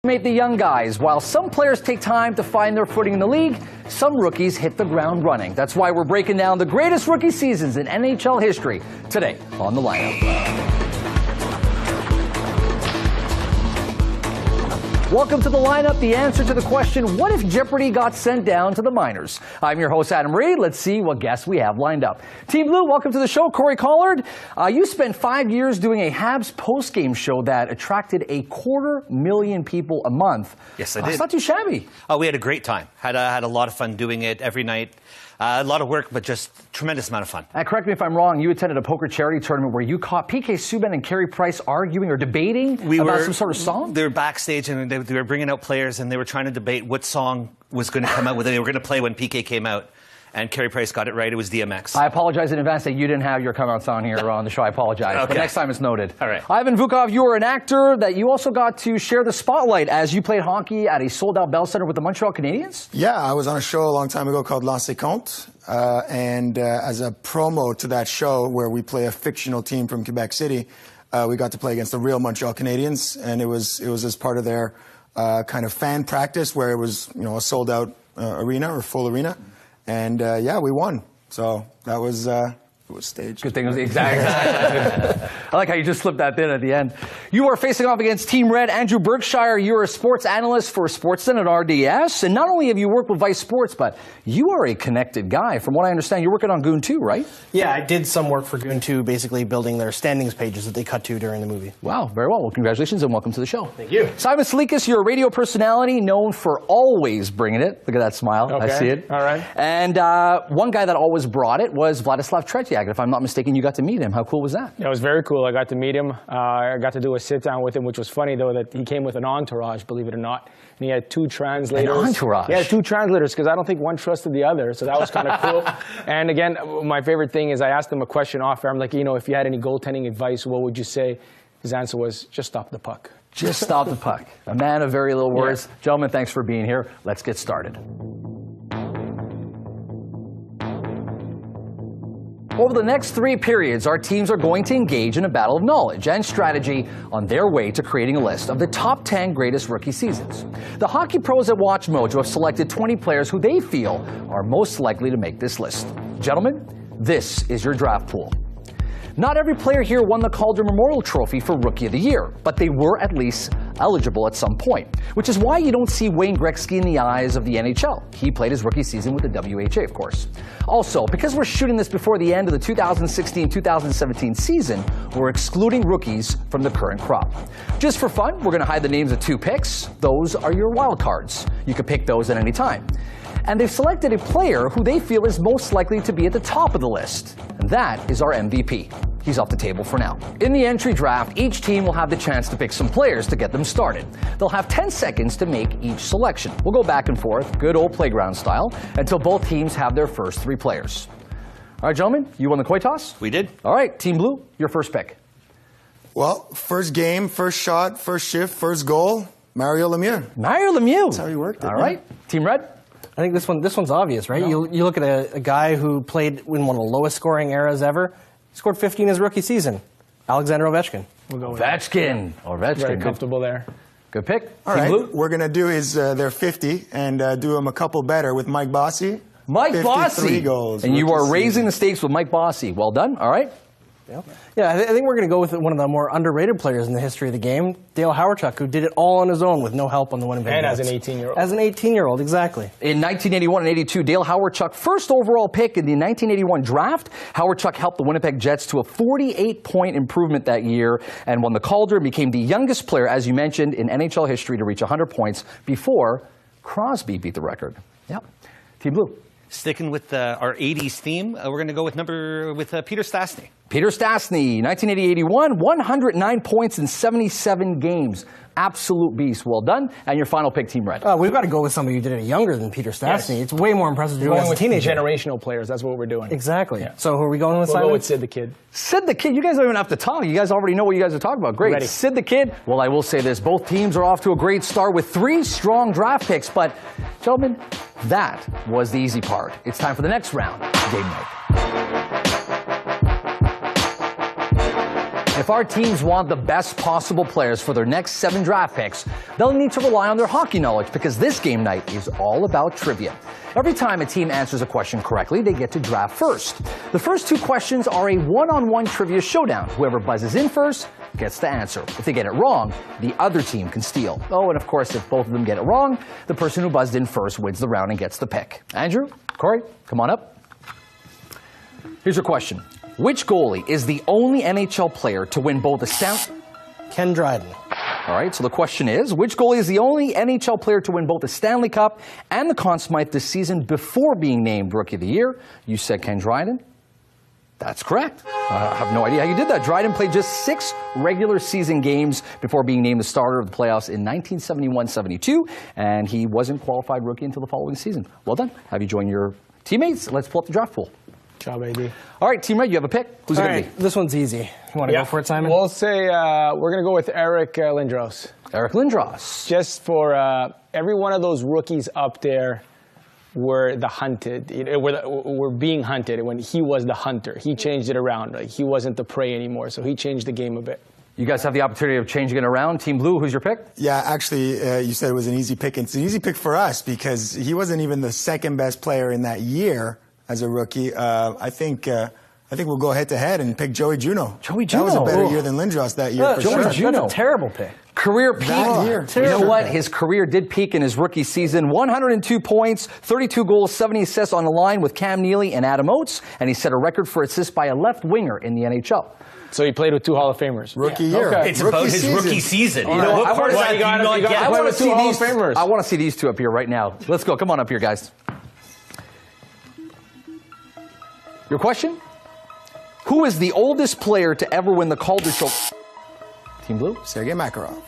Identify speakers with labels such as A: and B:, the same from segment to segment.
A: The young guys. While some players take time to find their footing in the league, some rookies hit the ground running. That's why we're breaking down the greatest rookie seasons in NHL history today on The Lineup. Welcome to The Lineup, the answer to the question, what if Jeopardy got sent down to the minors? I'm your host, Adam Reed. Let's see what guests we have lined up. Team Blue, welcome to the show. Corey Collard, you spent 5 years doing a Habs postgame show that attracted 250,000 people a month.
B: Yes, I did.
A: It's not too shabby.
B: Oh, we had a great time. Had a lot of fun doing it every night. A lot of work, but just tremendous amount of fun.
A: Correct me if I'm wrong, you attended a poker charity tournament where you caught PK Subban and Carey Price arguing or debating about some sort of song?
B: They were backstage and they were bringing out players and they were trying to debate what song was going to come out, what they were going to play when PK came out. And Carey Price got it right. It was DMX.
A: I apologize in advance that you didn't have your come-out song here on the show. I apologize.
B: Okay.
A: But next time it's noted.
B: All right.
A: Ivan Vukov, you were an actor that you also got to share the spotlight as you played hockey at a sold-out Bell Center with the Montreal Canadiens?
C: Yeah, I was on a show a long time ago called Lancez Compte. As a promo to that show where we play a fictional team from Quebec City, we got to play against the real Montreal Canadiens. And it was as part of their kind of fan practice where it was, a sold-out arena or full arena. And yeah, we won. So that was it was staged.
A: Good thing it was exactly. I like how you just slipped that in at the end. You are facing off against Team Red, Andrew Berkshire. You're a sports analyst for Sportsnet at RDS. And not only have you worked with Vice Sports, but you are a connected guy. From what I understand, you're working on Goon 2, right?
D: Yeah, I did some work for Goon 2, basically building their standings pages that they cut to during the movie.
A: Wow, very well. Well, congratulations and welcome to the show.
D: Thank you.
A: Simon Salikas, you're a radio personality known for always bringing it. Look at that smile.
E: Okay.
A: I see it.
E: All right.
A: And one guy that always brought it was Vladislav Tretiak. If I'm not mistaken, you got to meet him. How cool was that?
E: It was very cool. I got to meet him. I got to do a sit-down with him, which was funny, though, that he came with an entourage, believe it or not. And he had two translators.
A: An entourage?
E: Yeah, two translators, because I don't think one trusted the other. So that was kind of cool. And again, my favorite thing is I asked him a question off air. I'm like, if you had any goaltending advice, what would you say? His answer was, just stop the puck.
A: Just stop the puck. A man of very little words. Yeah. Gentlemen, thanks for being here. Let's get started. Over the next 3 periods, our teams are going to engage in a battle of knowledge and strategy on their way to creating a list of the top 10 greatest rookie seasons. The hockey pros at Watch Mojo have selected 20 players who they feel are most likely to make this list. Gentlemen, this is your draft pool. Not every player here won the Calder Memorial Trophy for Rookie of the Year, but they were at least eligible at some point, which is why you don't see Wayne Gretzky in the eyes of the NHL. He played his rookie season with the WHA, of course. Also, because we're shooting this before the end of the 2016-2017 season, we're excluding rookies from the current crop. Just for fun, we're going to hide the names of 2 picks. Those are your wild cards. You can pick those at any time. And they've selected a player who they feel is most likely to be at the top of the list. And that is our MVP. He's off the table for now. In the entry draft, each team will have the chance to pick some players to get them started. They'll have 10 seconds to make each selection. We'll go back and forth, good old playground style, until both teams have their first 3 players. All right, gentlemen, you won the coin toss?
B: We did.
A: All right, Team Blue, your first pick.
C: Well, first game, first shot, first shift, first goal, Mario Lemieux.
A: Mario Lemieux.
C: That's how he worked it.
A: All right, Team Red.
D: I think this one's obvious, right? No. You look at a guy who played in one of the lowest scoring eras ever. He scored 50 in his rookie season. Alexander Ovechkin.
E: We'll go with
A: Ovechkin.
E: Very comfortable there.
A: Good pick.
C: All right, we're going to do their 50 and do them a couple better with Mike Bossy.
A: Mike
C: 53
A: Bossy.
C: goals.
A: And you are
C: season.
A: raising the stakes with Mike Bossy. Well done. All right.
D: Yeah, I think we're going to go with one of the more underrated players in the history of the game, Dale Hawerchuk, who did it all on his own with no help on the Winnipeg Jets.
E: And as an 18-year-old.
D: As an 18-year-old, exactly.
A: In 1981 and 82, Dale Hawerchuk, first overall pick in the 1981 draft. Hawerchuk helped the Winnipeg Jets to a 48-point improvement that year and won the Calder and became the youngest player, as you mentioned, in NHL history to reach 100 points before Crosby beat the record. Yep. Team Blue.
B: Sticking with our 80s theme, we're going to go with Peter Stastny.
A: Peter Stastny, 1980-81, 109 points in 77 games. Absolute beast. Well done. And your final pick, Team Red.
D: We've got to go with somebody who did it younger than Peter Stastny. Yes. It's way more impressive to do it as a teenager.
E: Generational players. That's what we're doing.
D: Exactly.
E: Yeah.
D: So who are we going with?
E: We'll go with Sid the Kid.
A: Sid the Kid. You guys don't even have to talk. You guys already know what you guys are talking about. Great.
E: Ready.
A: Sid the Kid. Well, I will say this. Both teams are off to a great start with 3 strong draft picks. But, gentlemen, that was the easy part. It's time for the next round. Game night. If our teams want the best possible players for their next 7 draft picks, they'll need to rely on their hockey knowledge because this game night is all about trivia. Every time a team answers a question correctly, they get to draft first. The first 2 questions are a one-on-one trivia showdown. Whoever buzzes in first gets to answer. If they get it wrong, the other team can steal. Oh, and of course, if both of them get it wrong, the person who buzzed in first wins the round and gets the pick. Andrew, Corey, come on up. Here's your question. Which goalie is the only NHL player to win both the
D: Ken Dryden.
A: All right, so the question is, which goalie is the only NHL player to win both the Stanley Cup and the Conn Smythe this season before being named Rookie of the Year? You said Ken Dryden. That's correct. I have no idea how you did that. Dryden played just 6 regular season games before being named the starter of the playoffs in 1971-72, and he wasn't qualified rookie until the following season. Well done. Have you joined your teammates? Let's pull up the draft pool.
E: Job, AD.
A: All right, Team Red, you have a pick. Who's it going to be?
D: This one's easy. You want to go for it, Simon?
E: We'll say we're going to go with Eric Lindros.
A: Eric Lindros.
E: Just for every one of those rookies up there were the hunted, were being hunted when he was the hunter. He changed it around. Like, he wasn't the prey anymore, so he changed the game a bit.
A: You guys have the opportunity of changing it around. Team Blue, who's your pick?
C: Yeah, actually, you said it was an easy pick. And it's an easy pick for us because he wasn't even the second best player in that year as a rookie. I think we'll go head-to-head and pick Joey Juneau.
A: Joey Juneau.
C: That was a better year than Lindros that year, for
A: Joey
C: sure.
A: Juneau.
D: That's a terrible pick.
A: Career peak.
C: That year.
A: You know what? His career did peak in his rookie season. 102 points, 32 goals, 70 assists on the line with Cam Neely and Adam Oates, and he set a record for assists by a left winger in the NHL.
E: So he played with 2 Hall of Famers.
C: Rookie year.
E: Okay.
B: It's about his rookie season. You know,
A: I
B: what part of that do you not get?
A: I want to see
E: Hall of
A: these.
E: Famers.
A: I want to see these 2 up here right now. Let's go. Come on up here, guys. Your question? Who is the oldest player to ever win the Calder Trophy? Team Blue?
C: Sergei Makarov.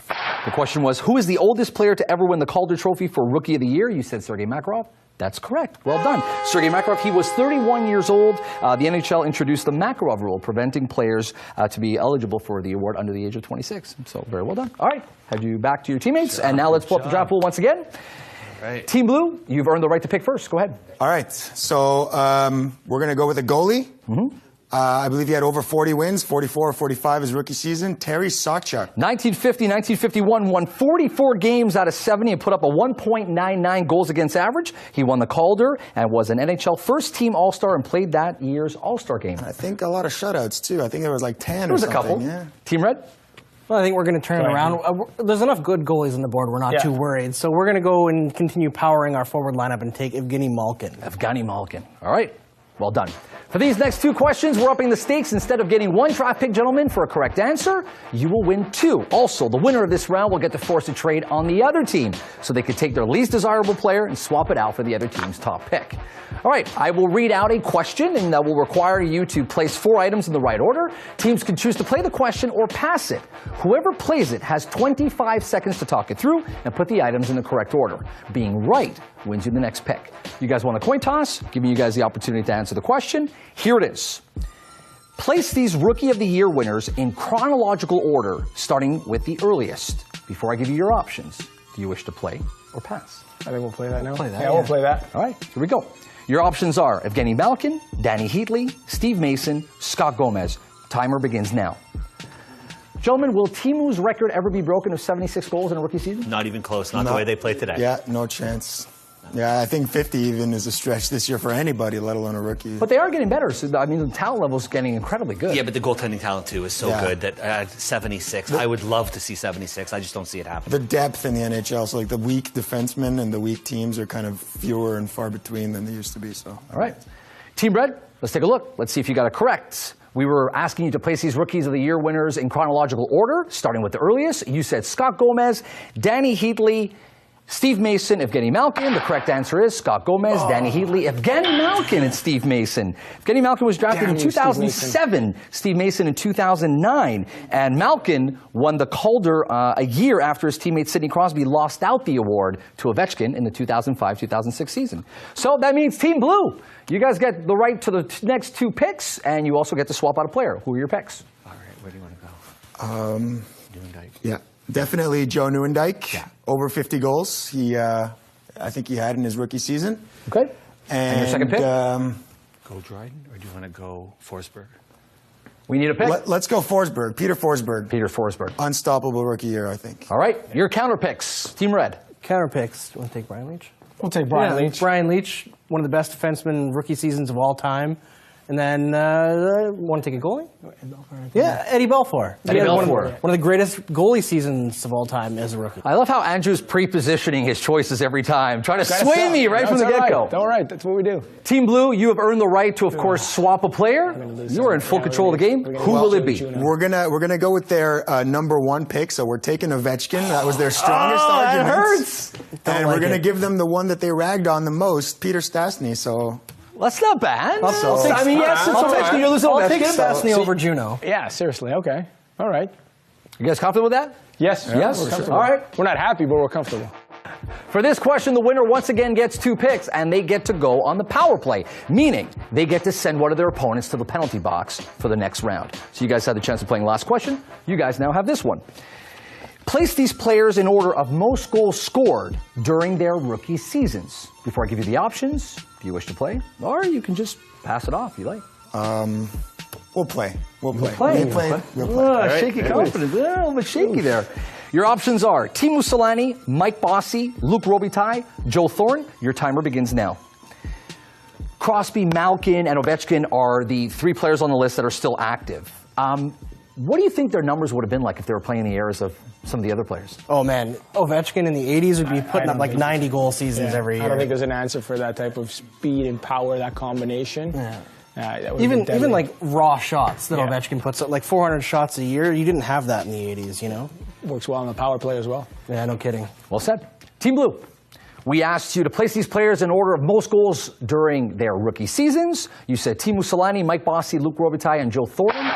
A: The question was, who is the oldest player to ever win the Calder Trophy for Rookie of the Year? You said Sergei Makarov. That's correct. Well done. Sergei Makarov, he was 31 years old. The NHL introduced the Makarov rule, preventing players to be eligible for the award under the age of 26. So very well done. All right, head you back to your teammates. And now let's pull up the draft pool once again.
B: Right.
A: Team Blue, you've earned the right to pick first. Go ahead.
C: All right, so we're going to go with a goalie.
A: Mm-hmm.
C: I believe he had over 40 wins, 44 or 45 his rookie season. Terry Sawchuk.
A: 1950, 1951, won 44 games out of 70 and put up a 1.99 goals against average. He won the Calder and was an NHL first-team All-Star and played that year's All-Star game.
C: I think a lot of shutouts, too. I think there was like 10
A: There was
C: or
A: a
C: something.
A: couple.
C: Yeah.
A: Team Red?
D: Well, I think we're going to turn it around. There's enough good goalies on the board. We're not too worried. So we're going to go and continue powering our forward lineup and take Evgeny Malkin.
A: Evgeny Malkin. All right. Well done. For these next 2 questions, we're upping the stakes. Instead of getting 1 draft pick, gentlemen, for a correct answer, you will win 2. Also, the winner of this round will get to force a trade on the other team, so they could take their least desirable player and swap it out for the other team's top pick. All right, I will read out a question, and that will require you to place 4 items in the right order. Teams can choose to play the question or pass it. Whoever plays it has 25 seconds to talk it through and put the items in the correct order. Being right wins you the next pick. You guys want a coin toss? Giving you guys the opportunity to answer the question. Here it is. Place these Rookie of the Year winners in chronological order, starting with the earliest. Before I give you your options, do you wish to play or pass?
E: I think we'll play that now.
D: Play that,
E: yeah, we'll play that.
A: All right, here we go. Your options are Evgeny Malkin, Danny Heatley, Steve Mason, Scott Gomez. Timer begins now. Gentlemen, will Timu's record ever be broken of 76 goals in a rookie season?
B: Not even close. Not the way they play today.
C: Yeah, no chance. Yeah, I think 50 even is a stretch this year for anybody, let alone a rookie.
A: But they are getting better. So, I mean, the talent level is getting incredibly good.
B: Yeah, but the goaltending talent, too, is so good that 76, I would love to see 76. I just don't see it happening.
C: The depth in the NHL, so like the weak defensemen and the weak teams are kind of fewer and far between than they used to be. So,
A: all right. Team Red, let's take a look. Let's see if you got it correct. We were asking you to place these Rookies of the Year winners in chronological order, starting with the earliest. You said Scott Gomez, Danny Heatley, Steve Mason, Evgeny Malkin. The correct answer is Scott Gomez, Danny Heatley, Evgeny Malkin, and Steve Mason. Evgeny Malkin was drafted in 2007, Steve Mason in 2009, and Malkin won the Calder a year after his teammate Sidney Crosby lost out the award to Ovechkin in the 2005-2006 season. So that means Team Blue, you guys get the right to the next 2 picks, and you also get to swap out a player. Who are your picks?
B: All right, where do you want to go?
C: yeah. Definitely Joe Nieuwendyk, over 50 goals. I think he had in his rookie season.
A: Okay. And your second pick?
B: Go Dryden, or do you want to go Forsberg?
A: We need a pick.
C: Let's go Forsberg. Peter Forsberg.
A: Peter Forsberg.
C: Unstoppable rookie year, I think.
A: All right, your counter picks. Team Red.
D: Counter picks. Do you want to take Brian Leach?
E: We'll take Brian Leach.
D: Brian Leach, one of the best defensemen rookie seasons of all time. And then, want to take a goalie? Yeah, Eddie Belfour.
A: Eddie Belfour.
D: One of the greatest goalie seasons of all time as a rookie.
A: I love how Andrew's pre-positioning his choices every time, trying to sway me right from the get-go.
E: All right, that's what we do.
A: Team Blue, you have earned the right to, of course, swap a player. You are in full control of the game. Who will it be?
C: We're gonna go with their number 1 pick. So we're taking Ovechkin. That was their strongest argument.
A: That hurts.
C: And we're gonna give them the one that they ragged on the most, Peter Stastny. So.
A: That's not bad.
C: I'll take
A: I mean, yes, it's Ovechkin. You're losing
D: I'll take
A: Ovechkin.
D: Stastny over Juno.
E: Yeah, seriously. Okay. All right.
A: You guys confident with that?
E: Yes.
A: Yes.
E: We're comfortable.
A: All right.
E: We're not happy, but we're comfortable.
A: For this question, the winner once again gets 2 picks, and they get to go on the power play, meaning they get to send one of their opponents to the penalty box for the next round. So you guys had the chance of playing last question. You guys now have this one. Place these players in order of most goals scored during their rookie seasons. Before I give you the options, do you wish to play? Or you can just pass it off if you like.
C: We'll play. We'll play.
A: We'll play. Shaky confidence. A little bit shaky there. Your options are Teemu Selanne, Mike Bossy, Luc Robitaille, Joe Thornton. Your timer begins now. Crosby, Malkin, and Ovechkin are the 3 players on the list that are still active. What do you think their numbers would have been like if they were playing the eras of some of the other players?
D: Oh, man. Ovechkin in the 80s would be putting up like 90-goal seasons every year.
E: I don't think there's an answer for that type of speed and power, that combination. Yeah.
D: Even like raw shots that Ovechkin puts up, like 400 shots a year, you didn't have that in the 80s, you know?
E: Works well on the power play as well.
D: Yeah, no kidding.
A: Well said. Team Blue, we asked you to place these players in order of most goals during their rookie seasons. You said Teemu Selanne, Mike Bossy, Luc Robitaille, and Joe Thornton.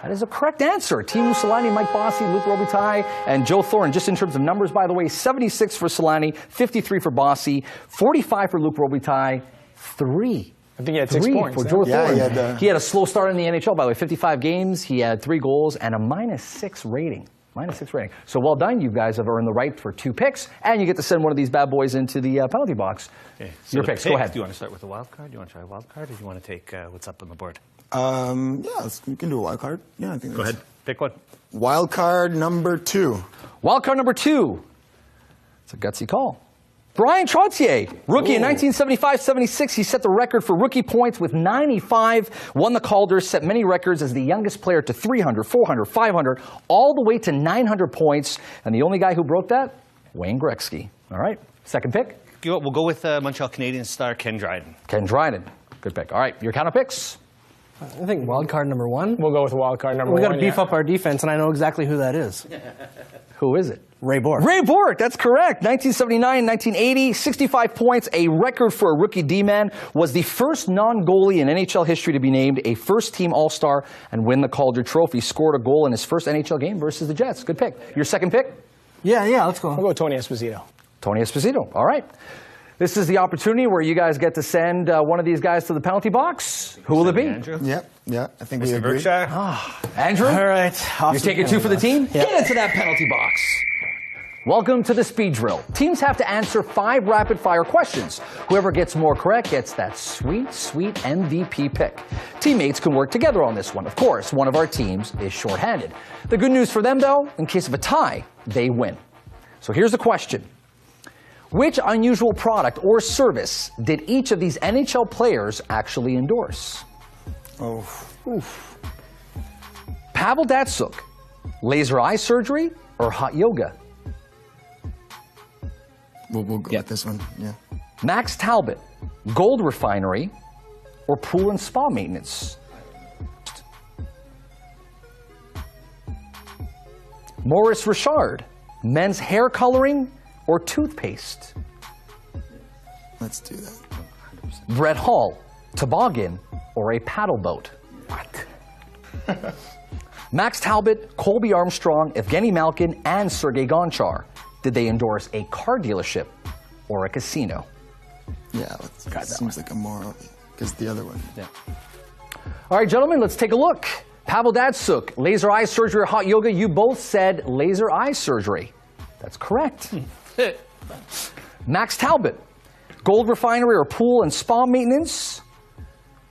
A: That is a correct answer. Teemu Selanne, Mike Bossy, Luc Robitaille, and Joe Thornton. Just in terms of numbers, by the way, 76 for Selanne, 53 for Bossy, 45 for Luc Robitaille, 3.
E: I think he had 6 points.
A: For Joe Thornton.
C: Yeah,
A: he had a slow start in the NHL, by the way, 55 games. He had 3 goals and a -6 rating. -6 rating. So well done. You guys have earned the right for 2 picks, and you get to send one of these bad boys into the penalty box.
B: Okay, so
A: your picks. Go ahead.
B: Do you want to start with the wild card? Do you want to try a wild card, or do you want to take what's up on the board?
C: Yeah, we can do a wild card. Yeah, I think.
B: Go ahead. Pick one.
C: Wild card number 2.
A: Wild card number 2. It's a gutsy call. Brian Trottier, rookie in 1975-76. He set the record for rookie points with 95, won the Calder, set many records as the youngest player to 300, 400, 500, all the way to 900 points. And the only guy who broke that, Wayne Gretzky. All right, second pick?
B: We'll go with Montreal Canadiens star Ken Dryden.
A: Ken Dryden. Good pick. All right, your counter picks?
D: I think wild card number 1.
E: We'll go with wild card number 1.
D: We got to beef up our defense, and I know exactly who that is.
A: Who is it?
D: Ray Bourque.
A: Ray Bourque, that's correct. 1979, 1980, 65 points, a record for a rookie D-man. Was the first non-goalie in NHL history to be named a first-team All-Star and win the Calder Trophy. Scored a goal in his first NHL game versus the Jets. Good pick. Your second pick?
D: Yeah, let's go.
E: We'll go with Tony Esposito.
A: Tony Esposito. All right. This is the opportunity where you guys get to send one of these guys to the penalty box. Who will it be?
B: Andrew?
C: Yeah, I think we
B: Mr.
C: agree.
B: Berkshire?
A: Andrew?
D: All right.
A: You're taking 2 for the team?
D: Yeah.
A: Get into that penalty box. Welcome to the speed drill. Teams have to answer 5 rapid-fire questions. Whoever gets more correct gets that sweet, sweet MVP pick. Teammates can work together on this one. Of course, one of our teams is shorthanded. The good news for them, though, in case of a tie, they win. So here's the question. Which unusual product or service did each of these NHL players actually endorse? Pavel Datsyuk, laser eye surgery, or hot yoga?
C: We'll go with this one. Yeah.
A: Max Talbot, gold refinery, or pool and spa maintenance? Maurice Richard, men's hair coloring, or toothpaste?
C: Let's do that.
A: Brett Hall, toboggan, or a paddle boat?
C: What?
A: Max Talbot, Colby Armstrong, Evgeny Malkin, and Sergei Gonchar. Did they endorse a car dealership or a casino?
C: Yeah, that seems like a more, because the other one.
A: Yeah. All right, gentlemen, let's take a look. Pavel Datsyuk, laser eye surgery or hot yoga. You both said laser eye surgery. That's correct. Max Talbot, gold refinery or pool and spa maintenance.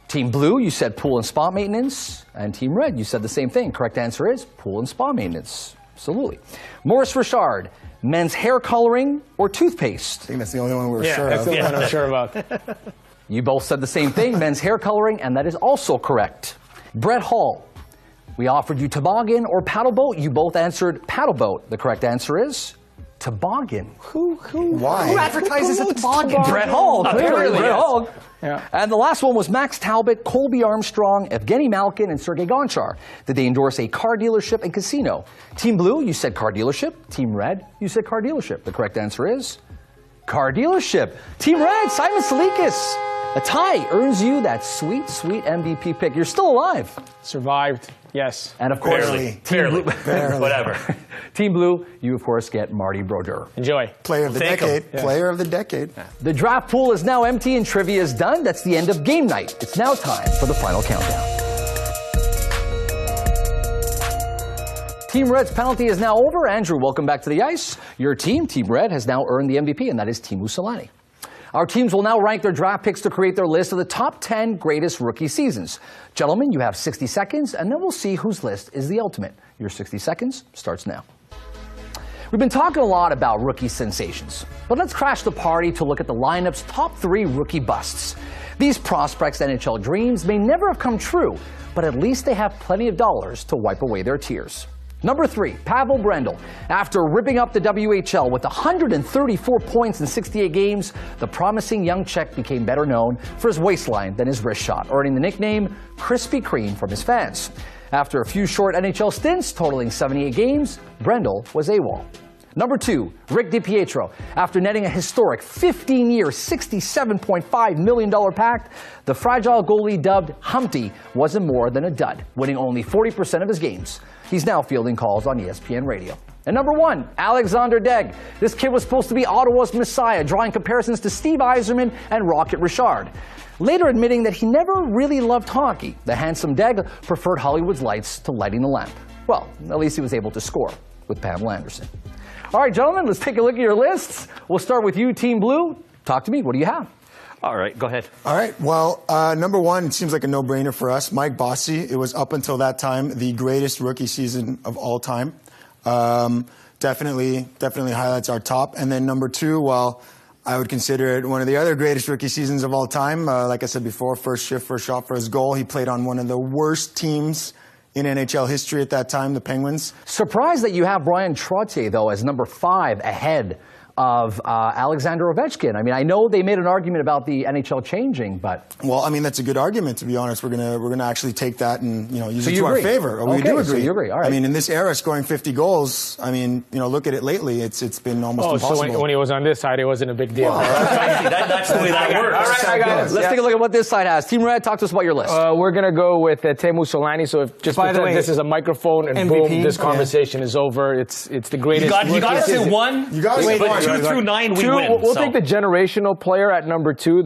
A: Team Blue, you said pool and spa maintenance. And Team Red, you said the same thing. Correct answer is pool and spa maintenance. Absolutely. Maurice Richard, men's hair coloring or toothpaste?
C: I think that's the only one we're sure
E: That's
C: of.
E: the one I'm sure about.
A: You both said the same thing, men's hair coloring, and that is also correct. Brett Hall, we offered you toboggan or paddle boat. You both answered paddle boat. The correct answer is toboggan.
C: Why?
A: Who advertises a toboggan?
E: toboggan?
A: Brett Hall, clearly. Brett Hall.
E: Yeah.
A: And the last one was Max Talbot, Colby Armstrong, Evgeny Malkin, and Sergei Gonchar. Did they endorse a car dealership and casino? Team Blue, you said car dealership. Team Red, you said car dealership. The correct answer is car dealership. Team Red, Simon Salikas. A tie earns you that sweet, sweet MVP pick. You're still alive.
E: Survived, yes.
A: And of course,
B: Barely. Whatever.
A: Team Blue, you of course get Marty Brodeur.
E: Enjoy.
C: Player of the
B: Thank 'em.
C: decade.
E: Yeah.
C: Player of the decade.
A: The draft pool is now empty and trivia is done. That's the end of game night. It's now time for the final countdown. Team Red's penalty is now over. Andrew, welcome back to the ice. Your team, Team Red, has now earned the MVP, and that is Teemu Selanne. Our teams will now rank their draft picks to create their list of the top 10 greatest rookie seasons. Gentlemen, you have 60 seconds, and then we'll see whose list is the ultimate. Your 60 seconds starts now. We've been talking a lot about rookie sensations, but let's crash the party to look at the lineup's top 3 rookie busts. These prospects' NHL dreams may never have come true, but at least they have plenty of dollars to wipe away their tears. Number 3, Pavel Brendel. After ripping up the WHL with 134 points in 68 games, the promising young Czech became better known for his waistline than his wrist shot, earning the nickname Krispy Kreme from his fans. After a few short NHL stints totaling 78 games, Brendel was AWOL. Number 2, Rick DiPietro. After netting a historic 15-year, $67.5 million pact, the fragile goalie dubbed Humpty wasn't more than a dud, winning only 40% of his games. He's now fielding calls on ESPN Radio. And number 1, Alexander Degg. This kid was supposed to be Ottawa's messiah, drawing comparisons to Steve Yzerman and Rocket Richard. Later admitting that he never really loved hockey, the handsome Degg preferred Hollywood's lights to lighting the lamp. Well, at least he was able to score with Pamela Anderson. All right, gentlemen, let's take a look at your lists. We'll start with you, Team Blue. Talk to me. What do you have?
B: All right, go ahead.
C: All right. Well, number 1, it seems like a no-brainer for us. Mike Bossy. It was up until that time the greatest rookie season of all time. Definitely highlights our top. And then number 2, well, I would consider it one of the other greatest rookie seasons of all time. Like I said before, first shift, first shot for his goal. He played on one of the worst teams in NHL history at that time, the Penguins.
A: Surprised that you have Brian Trottier, though, as number 5 ahead of Alexander Ovechkin. I mean, I know they made an argument about the NHL changing, but
C: well, I mean, that's a good argument, to be honest. We're gonna actually take that and use it to our
A: agree?
C: favor.
A: Okay,
C: we do agree.
A: so you agree. All right.
C: I mean, in this era, scoring 50 goals. I mean, look at it lately. It's been almost impossible.
E: So when he was on this side, it wasn't a big deal.
B: That's the way that works.
E: All right, I got it.
A: let's take a look at what this side has. Team Red, talk to us about your list.
E: We're going to go with Teemu Selanne. So if just
D: By the
E: pretend
D: way,
E: this is a microphone and
D: MVP,
E: boom, this conversation is over. It's the greatest.
B: You got us
E: rookie
B: to
E: season.
B: 1.
C: You got us to
B: but
C: 1.
B: 2 through 9, we win.
E: We'll
B: so.
E: take the generational player at number 2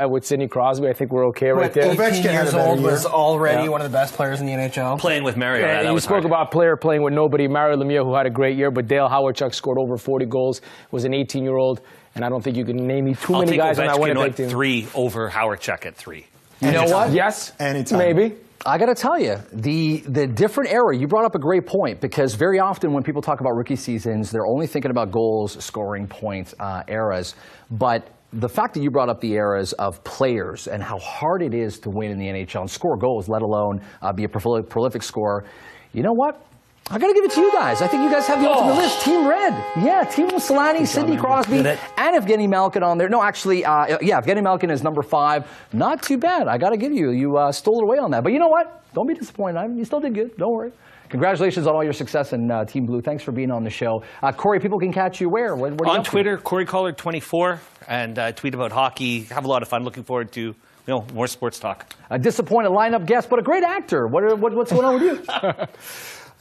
E: with Sidney Crosby. I think we're okay right there.
C: Ovechkin
D: 18
C: had a
D: years
C: better
D: old,
C: year.
D: was already one of the best players in the NHL.
B: Playing with Mario.
E: Yeah,
B: that
E: you
B: was
E: spoke
B: hard.
E: about a player playing with nobody, Mario Lemieux, who had a great year, but Dale Hawerchuk scored over 40 goals, was an 18-year-old, and I don't think you can name me too
B: I'll
E: many
B: take
E: guys on that
B: Ovechkin
E: Winnipeg
B: at
E: team.
B: 3 over Hawerchuk at 3.
A: You know what?
E: Yes,
C: Anytime.
E: maybe.
A: I got to tell you, the different era, you brought up a great point, because very often when people talk about rookie seasons, they're only thinking about goals, scoring points, eras. But the fact that you brought up the eras of players and how hard it is to win in the NHL and score goals, let alone be a prolific scorer, you know what? I got to give it to you guys. I think you guys have the ultimate list. Team Red. Yeah, Teemu Selanne, Sidney Crosby, and Evgeny Malkin on there. No, actually, Evgeny Malkin is number 5. Not too bad. I got to give you. You stole it away on that. But you know what? Don't be disappointed. You still did good. Don't worry. Congratulations on all your success in Team Blue. Thanks for being on the show. Corey, people can catch you where? Where
B: On Twitter, Corey Collard 24, and tweet about hockey. Have a lot of fun. Looking forward to more sports talk.
A: A disappointed lineup guest, but a great actor. What's going on with you?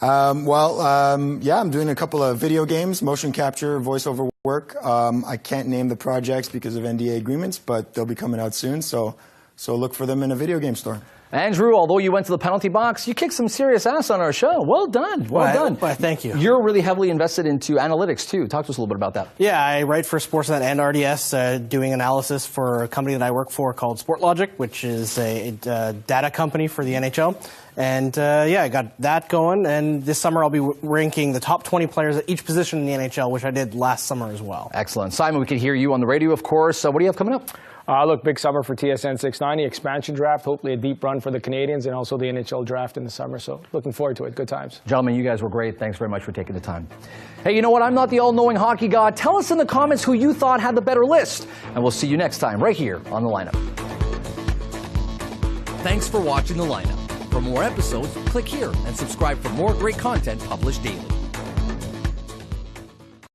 C: Yeah, I'm doing a couple of video games, motion capture, voiceover work. I can't name the projects because of NDA agreements, but they'll be coming out soon. So So look for them in a video game store.
A: Andrew, although you went to the penalty box, you kicked some serious ass on our show. Well done. Well done.
D: Well, thank you.
A: You're really heavily invested into analytics, too. Talk to us a little bit about that.
D: Yeah, I write for Sportsnet and RDS, doing analysis for a company that I work for called SportLogic, which is a data company for the NHL. And I got that going. And this summer I'll be ranking the top 20 players at each position in the NHL, which I did last summer as well.
A: Excellent. Simon, we can hear you on the radio, of course. What do you have coming up?
E: Look, big summer for TSN 690, expansion draft, hopefully a deep run for the Canadians, and also the NHL draft in the summer. So looking forward to it. Good times.
A: Gentlemen, you guys were great. Thanks very much for taking the time. Hey, you know what? I'm not the all-knowing hockey god. Tell us in the comments who you thought had the better list. And we'll see you next time right here on The Lineup. Thanks for watching The Lineup. For more episodes, click here and subscribe for more great content published daily.